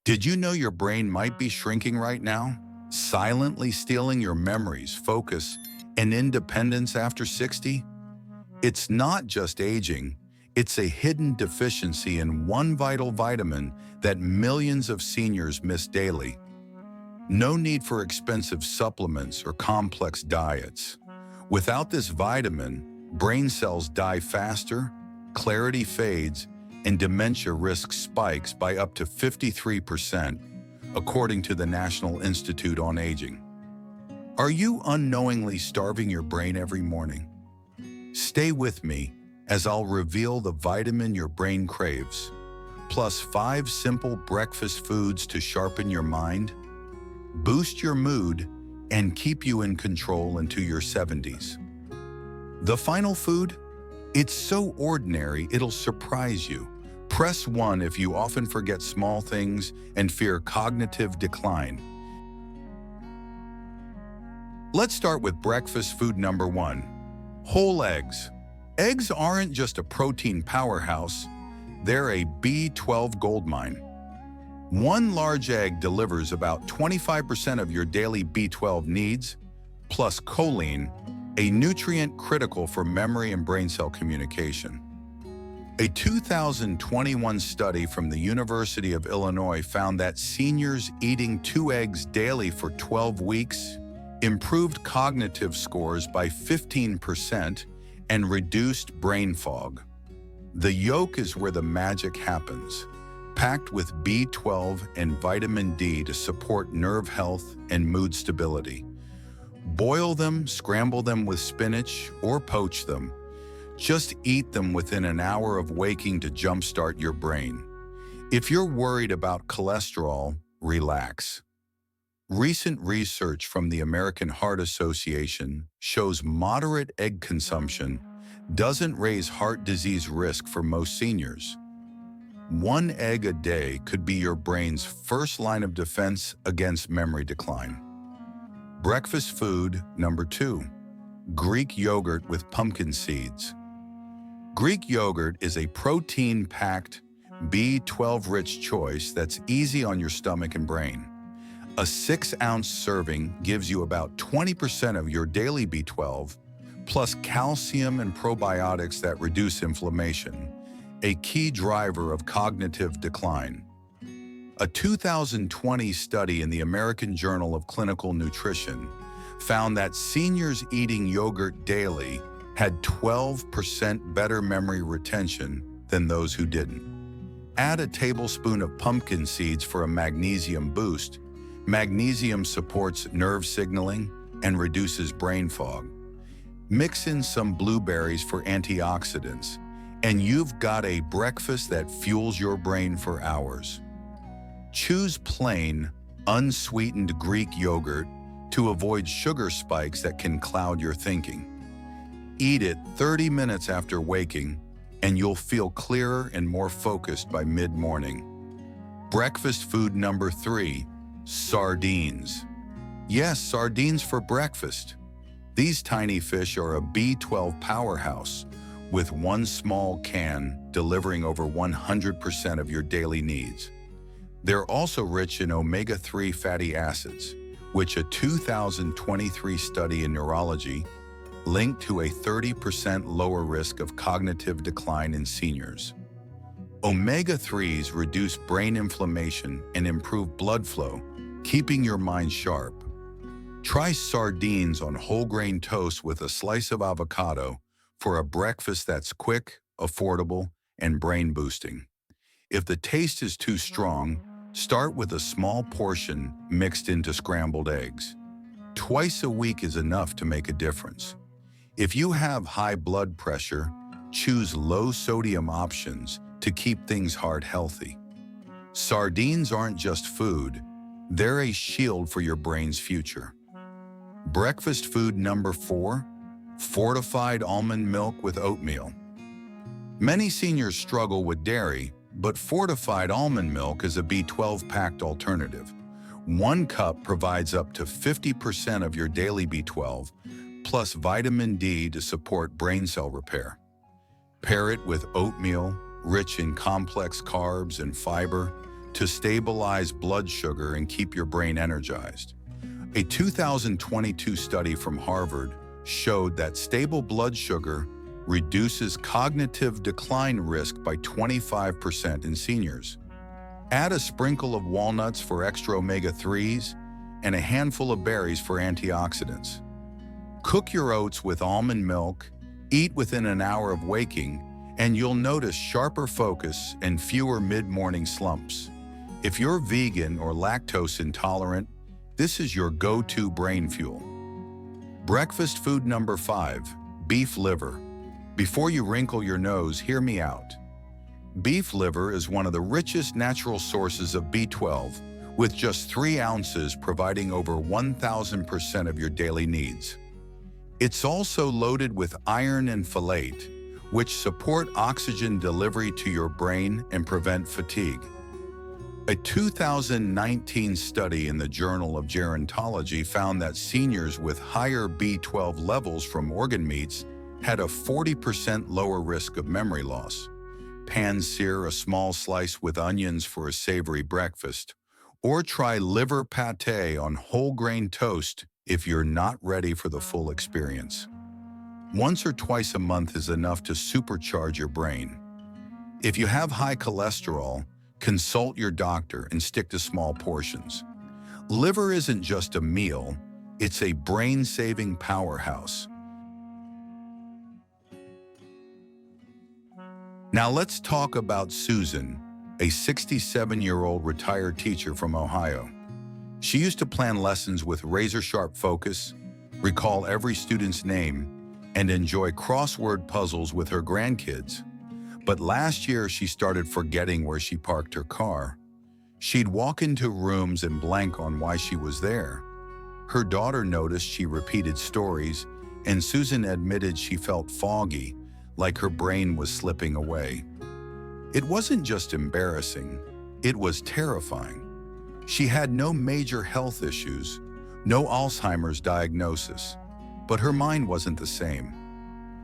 Did you know your brain might be shrinking right now, silently stealing your memories, focus, and independence after 60? It's not just aging, it's a hidden deficiency in one vital vitamin that millions of seniors miss daily. No need for expensive supplements or complex diets. Without this vitamin, brain cells die faster, clarity fades, and dementia risk spikes by up to 53%, according to the National Institute on Aging. Are you unknowingly starving your brain every morning? Stay with me as I'll reveal the vitamin your brain craves, plus 5 simple breakfast foods to sharpen your mind, boost your mood, and keep you in control into your 70s. The final food? It's so ordinary it'll surprise you. Press 1 if you often forget small things and fear cognitive decline. Let's start with breakfast food number 1. Whole eggs. Eggs aren't just a protein powerhouse, they're a B12 goldmine. One large egg delivers about 25% of your daily B12 needs, plus choline, a nutrient critical for memory and brain cell communication. A 2021 study from the University of Illinois found that seniors eating 2 eggs daily for 12 weeks improved cognitive scores by 15% and reduced brain fog. The yolk is where the magic happens, packed with B12 and vitamin D to support nerve health and mood stability. Boil them, scramble them with spinach, or poach them. Just eat them within an hour of waking to jumpstart your brain. If you're worried about cholesterol, relax. Recent research from the American Heart Association shows moderate egg consumption doesn't raise heart disease risk for most seniors. 1 egg a day could be your brain's first line of defense against memory decline. Breakfast food number 2. Greek yogurt with pumpkin seeds. Greek yogurt is a protein-packed, B12-rich choice that's easy on your stomach and brain. A 6-ounce serving gives you about 20% of your daily B12, plus calcium and probiotics that reduce inflammation, a key driver of cognitive decline. A 2020 study in the American Journal of Clinical Nutrition found that seniors eating yogurt daily had 12% better memory retention than those who didn't. Add a tablespoon of pumpkin seeds for a magnesium boost. Magnesium supports nerve signaling and reduces brain fog. Mix in some blueberries for antioxidants, and you've got a breakfast that fuels your brain for hours. Choose plain, unsweetened Greek yogurt to avoid sugar spikes that can cloud your thinking. Eat it 30 minutes after waking, and you'll feel clearer and more focused by mid-morning. Breakfast food number 3, sardines. Yes, sardines for breakfast. These tiny fish are a B12 powerhouse, with 1 small can delivering over 100% of your daily needs. They're also rich in omega-3 fatty acids, which a 2023 study in neurology linked to a 30% lower risk of cognitive decline in seniors. Omega-3s reduce brain inflammation and improve blood flow, keeping your mind sharp. Try sardines on whole grain toast with a slice of avocado for a breakfast that's quick, affordable, and brain boosting. If the taste is too strong, start with a small portion mixed into scrambled eggs. Twice a week is enough to make a difference. If you have high blood pressure, choose low-sodium options to keep things heart healthy. Sardines aren't just food, they're a shield for your brain's future. Breakfast food number 4, fortified almond milk with oatmeal. Many seniors struggle with dairy, but fortified almond milk is a B12-packed alternative. 1 cup provides up to 50% of your daily B12, plus vitamin D to support brain cell repair. Pair it with oatmeal, rich in complex carbs and fiber, to stabilize blood sugar and keep your brain energized. A 2022 study from Harvard showed that stable blood sugar reduces cognitive decline risk by 25% in seniors. Add a sprinkle of walnuts for extra omega-3s and a handful of berries for antioxidants. Cook your oats with almond milk, eat within an hour of waking, and you'll notice sharper focus and fewer mid-morning slumps. If you're vegan or lactose intolerant, this is your go-to brain fuel. Breakfast food number 5, beef liver. Before you wrinkle your nose, hear me out. Beef liver is one of the richest natural sources of B12, with just 3 ounces providing over 1,000% of your daily needs. It's also loaded with iron and folate, which support oxygen delivery to your brain and prevent fatigue. A 2019 study in the Journal of Gerontology found that seniors with higher B12 levels from organ meats had a 40% lower risk of memory loss. Pan-sear a small slice with onions for a savory breakfast, or try liver pâté on whole grain toast if you're not ready for the full experience. Once or twice a month is enough to supercharge your brain. If you have high cholesterol, consult your doctor and stick to small portions. Liver isn't just a meal, it's a brain-saving powerhouse. Now let's talk about Susan, a 67-year-old retired teacher from Ohio. She used to plan lessons with razor-sharp focus, recall every student's name, and enjoy crossword puzzles with her grandkids. But last year, she started forgetting where she parked her car. She'd walk into rooms and blank on why she was there. Her daughter noticed she repeated stories, and Susan admitted she felt foggy, like her brain was slipping away. It wasn't just embarrassing, it was terrifying. She had no major health issues, no Alzheimer's diagnosis, but her mind wasn't the same.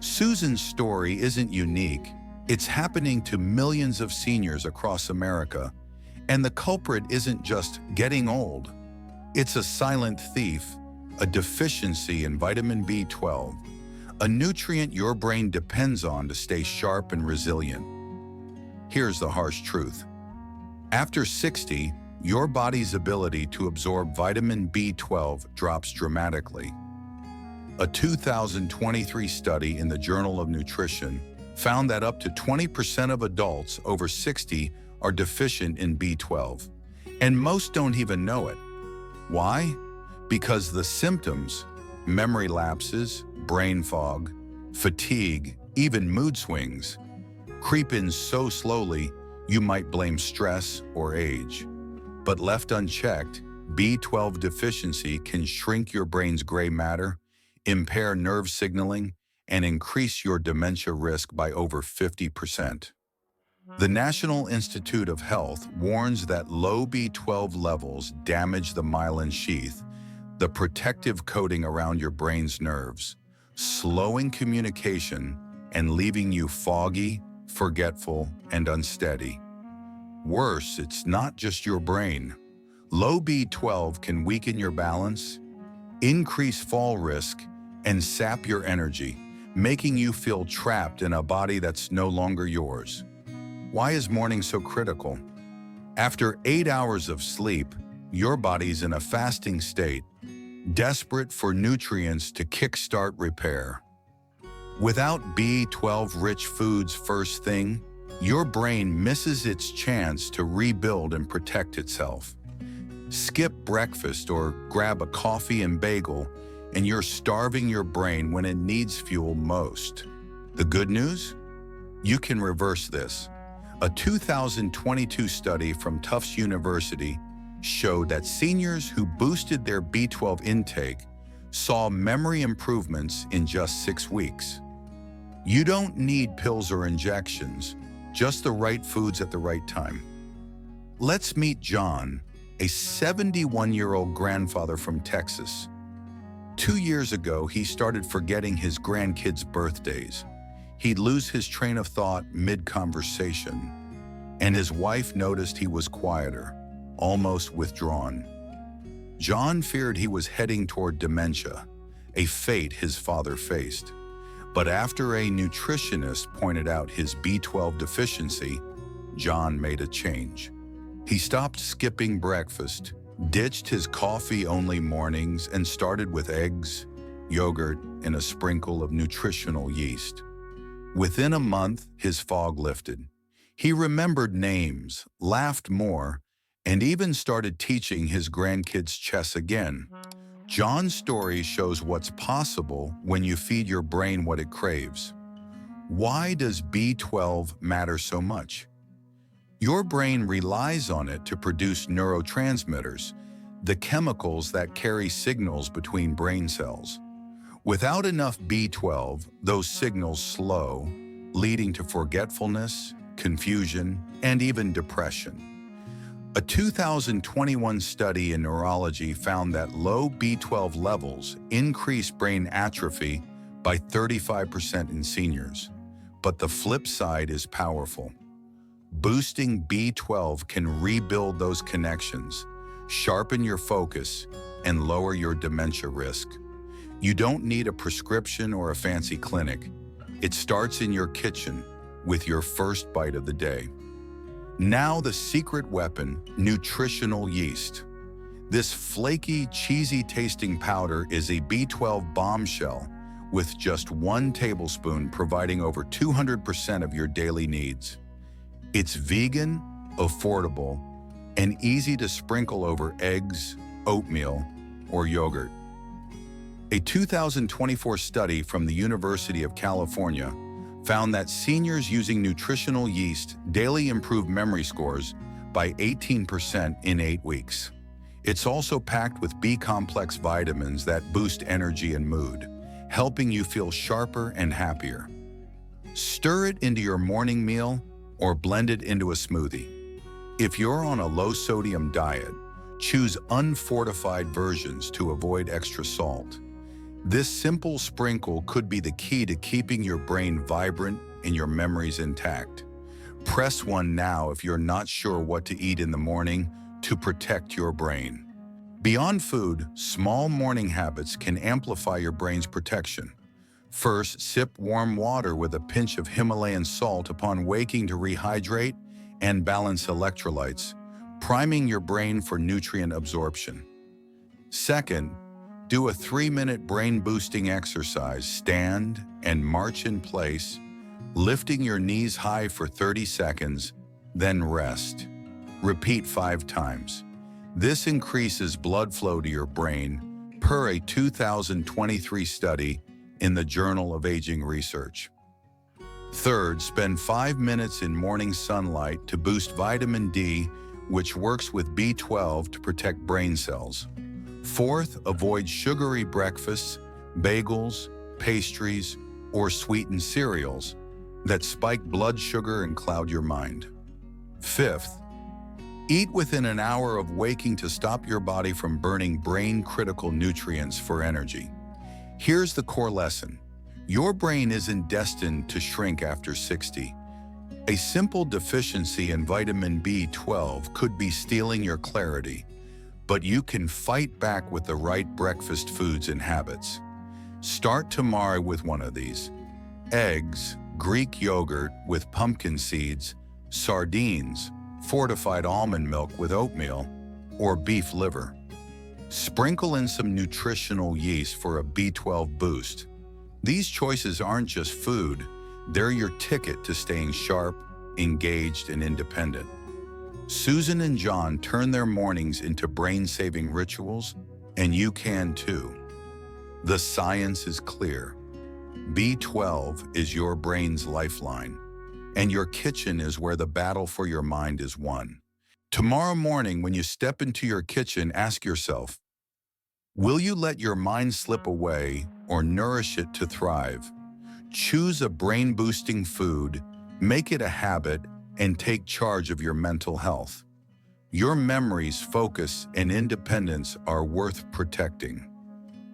Susan's story isn't unique. It's happening to millions of seniors across America, and the culprit isn't just getting old. It's a silent thief, a deficiency in vitamin B12, a nutrient your brain depends on to stay sharp and resilient. Here's the harsh truth. After 60, your body's ability to absorb vitamin B12 drops dramatically. A 2023 study in the Journal of Nutrition found that up to 20% of adults over 60 are deficient in B12, and most don't even know it. Why? Because the symptoms, memory lapses, brain fog, fatigue, even mood swings, creep in so slowly you might blame stress or age. But left unchecked, B12 deficiency can shrink your brain's gray matter, impair nerve signaling, and increase your dementia risk by over 50%. The National Institute of Health warns that low B12 levels damage the myelin sheath, the protective coating around your brain's nerves, slowing communication and leaving you foggy, forgetful, and unsteady. Worse, it's not just your brain. Low B12 can weaken your balance, increase fall risk, and sap your energy, making you feel trapped in a body that's no longer yours. Why is morning so critical? After 8 hours of sleep, your body's in a fasting state, desperate for nutrients to kickstart repair. Without B12-rich foods first thing, your brain misses its chance to rebuild and protect itself. Skip breakfast or grab a coffee and bagel, and you're starving your brain when it needs fuel most. The good news? You can reverse this. A 2022 study from Tufts University showed that seniors who boosted their B12 intake saw memory improvements in just 6 weeks. You don't need pills or injections, just the right foods at the right time. Let's meet John, a 71-year-old grandfather from Texas. 2 years ago, he started forgetting his grandkids' birthdays. He'd lose his train of thought mid-conversation. and his wife noticed he was quieter, almost withdrawn. John feared he was heading toward dementia, a fate his father faced. But after a nutritionist pointed out his B12 deficiency, John made a change. He stopped skipping breakfast, ditched his coffee-only mornings, and started with eggs, yogurt, and a sprinkle of nutritional yeast. Within a month, his fog lifted. He remembered names, laughed more, and even started teaching his grandkids chess again. John's story shows what's possible when you feed your brain what it craves. Why does B12 matter so much? Your brain relies on it to produce neurotransmitters, the chemicals that carry signals between brain cells. Without enough B12, those signals slow, leading to forgetfulness, confusion, and even depression. A 2021 study in neurology found that low B12 levels increase brain atrophy by 35% in seniors. But the flip side is powerful. Boosting B12 can rebuild those connections, sharpen your focus, and lower your dementia risk. You don't need a prescription or a fancy clinic. It starts in your kitchen with your first bite of the day. Now the secret weapon, nutritional yeast. This flaky, cheesy-tasting powder is a B12 bombshell with just 1 tablespoon providing over 200% of your daily needs. It's vegan, affordable, and easy to sprinkle over eggs, oatmeal, or yogurt. A 2024 study from the University of California found that seniors using nutritional yeast daily improved memory scores by 18% in 8 weeks. It's also packed with B-complex vitamins that boost energy and mood, helping you feel sharper and happier. Stir it into your morning meal or blend it into a smoothie. If you're on a low-sodium diet, choose unfortified versions to avoid extra salt. This simple sprinkle could be the key to keeping your brain vibrant and your memories intact. Press one now if you're not sure what to eat in the morning to protect your brain. Beyond food, small morning habits can amplify your brain's protection. First, sip warm water with a pinch of Himalayan salt upon waking to rehydrate and balance electrolytes, priming your brain for nutrient absorption. Second, do a 3-minute brain-boosting exercise. Stand and march in place, lifting your knees high for 30 seconds, then rest. Repeat 5 times. This increases blood flow to your brain, per a 2023 study in the Journal of Aging Research. Third, spend 5 minutes in morning sunlight to boost vitamin D, which works with B12 to protect brain cells. Fourth, avoid sugary breakfasts, bagels, pastries, or sweetened cereals that spike blood sugar and cloud your mind. Fifth, eat within an hour of waking to stop your body from burning brain-critical nutrients for energy. Here's the core lesson. Your brain isn't destined to shrink after 60. A simple deficiency in vitamin B12 could be stealing your clarity, but you can fight back with the right breakfast foods and habits. Start tomorrow with one of these: eggs, Greek yogurt with pumpkin seeds, sardines, fortified almond milk with oatmeal, or beef liver. Sprinkle in some nutritional yeast for a B12 boost. These choices aren't just food, they're your ticket to staying sharp, engaged, and independent. Susan and John turn their mornings into brain-saving rituals, and you can too. The science is clear. B12 is your brain's lifeline, and your kitchen is where the battle for your mind is won. Tomorrow morning, when you step into your kitchen, ask yourself, will you let your mind slip away or nourish it to thrive? Choose a brain-boosting food, make it a habit, and take charge of your mental health. Your memories, focus, and independence are worth protecting.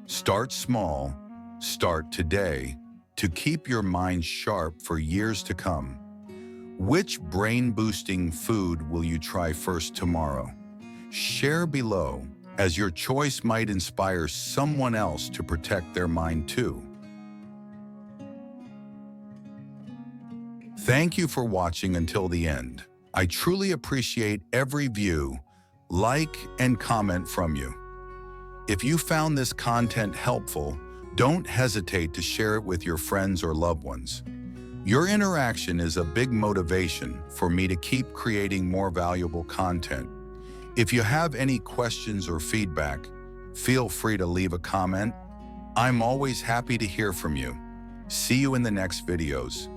Start small, start today, to keep your mind sharp for years to come. Which brain-boosting food will you try first tomorrow? Share below, as your choice might inspire someone else to protect their mind too. Thank you for watching until the end. I truly appreciate every view, like, and comment from you. If you found this content helpful, don't hesitate to share it with your friends or loved ones. Your interaction is a big motivation for me to keep creating more valuable content. If you have any questions or feedback, feel free to leave a comment. I'm always happy to hear from you. See you in the next videos.